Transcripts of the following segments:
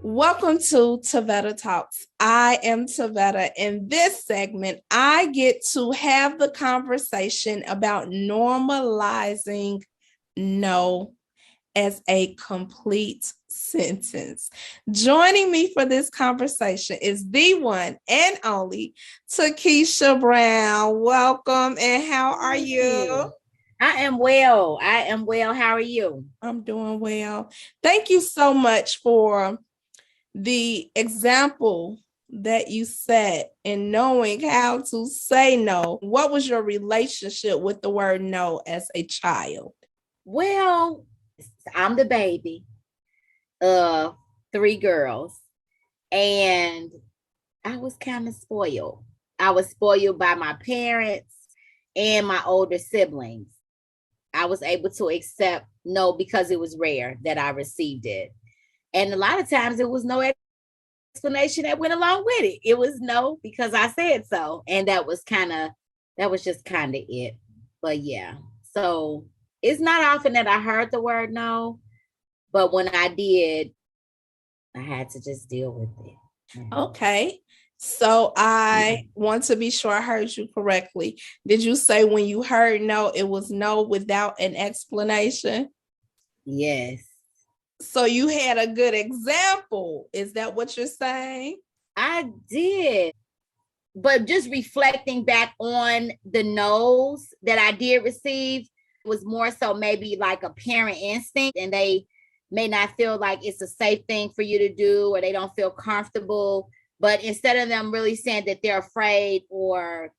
Welcome to Tavetta Talks. I am Tavetta. In this segment, I get to have the conversation about normalizing no as a complete sentence. Joining me for this conversation is the one and only Takeisha Brown. Welcome, and how are you? I am well. How are you? I'm doing well. Thank you so much for the example that you set in knowing how to say no. What was your relationship with the word no as a child? Well, I'm the baby of three girls, and I was kind of spoiled. I was spoiled by my parents and my older siblings. I was able to accept no because it was rare that I received it. And a lot of times it was no explanation that went along with it. It was no because I said so. And that was just kind of it. But yeah. So it's not often that I heard the word no, but when I did, I had to just deal with it. Okay. So I want to be sure I heard you correctly. Did you say when you heard no, it was no without an explanation? Yes. So you had a good example. Is that what you're saying? I did. But just reflecting back on the no's that I did receive was more so maybe like a parent instinct, and they may not feel like it's a safe thing for you to do, or they don't feel comfortable. But instead of them really saying that they're afraid or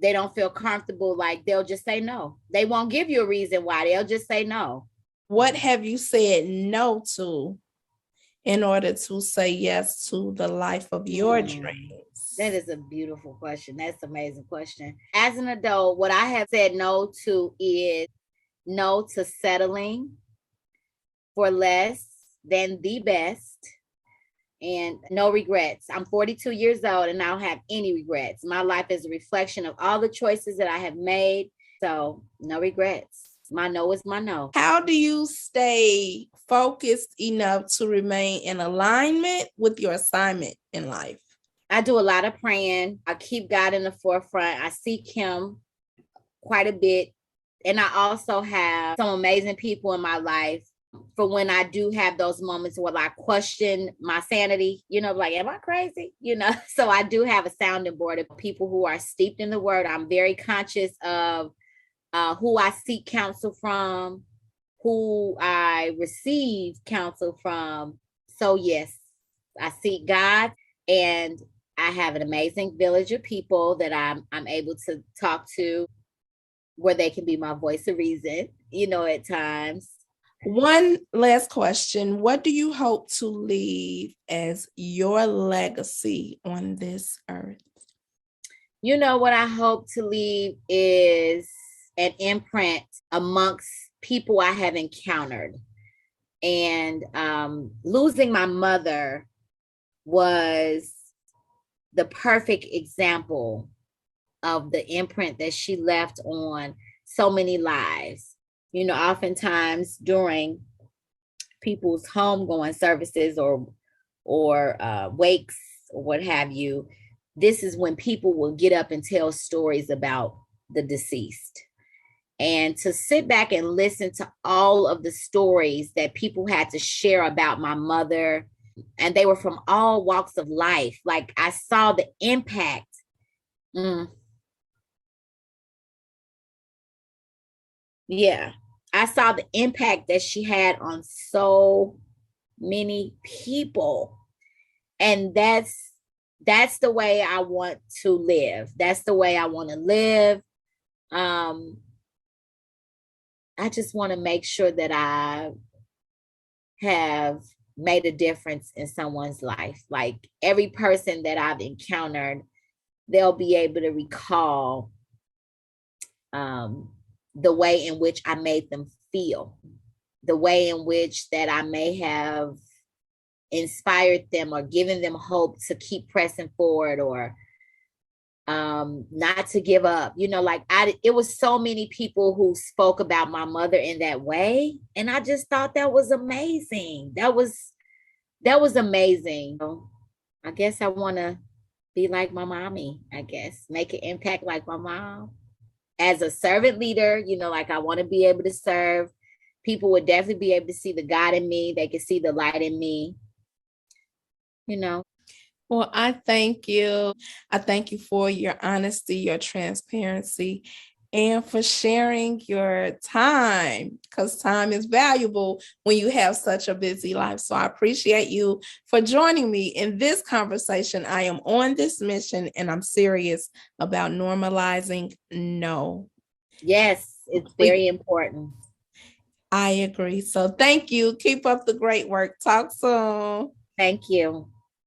they don't feel comfortable, like they'll just say no. They won't give you a reason why. They'll just say no. What have you said no to in order to say yes to the life of your dreams? That is a beautiful question. That's an amazing question. As an adult, what I have said no to is no to settling for less than the best, and no regrets. I'm 42 years old and I don't have any regrets. My life is a reflection of all the choices that I have made. So no regrets. My no is my no. How do you stay focused enough to remain in alignment with your assignment in life? I do a lot of praying. I keep God in the forefront. I seek him quite a bit. And I also have some amazing people in my life for when I do have those moments where I question my sanity, like, am I crazy? So I do have a sounding board of people who are steeped in the word. I'm very conscious of who I seek counsel from, who I receive counsel from. So yes, I seek God, and I have an amazing village of people that I'm able to talk to, where they can be my voice of reason, at times. One last question. What do you hope to leave as your legacy on this earth? What I hope to leave is an imprint amongst people I have encountered. And losing my mother was the perfect example of the imprint that she left on so many lives. Oftentimes during people's homegoing services or wakes or what have you, this is when people will get up and tell stories about the deceased. And to sit back and listen to all of the stories that people had to share about my mother, and they were from all walks of life. Like, I saw the impact. Yeah, I saw the impact that she had on so many people. And that's the way I want to live. That's the way I want to live. I just want to make sure that I have made a difference in someone's life. Like, every person that I've encountered, they'll be able to recall the way in which I made them feel, the way in which that I may have inspired them or given them hope to keep pressing forward, or not to give up. It was so many people who spoke about my mother in that way. And I just thought that was amazing. That was That was amazing. I guess I want to be like my mommy, I guess, make an impact like my mom. As a servant leader, like I want to be able to serve. People would definitely be able to see the God in me. They could see the light in me. Well, I thank you. I thank you for your honesty, your transparency, and for sharing your time, because time is valuable when you have such a busy life. So I appreciate you for joining me in this conversation. I am on this mission and I'm serious about normalizing no. Yes, it's very important. I agree. So thank you. Keep up the great work. Talk soon. Thank you.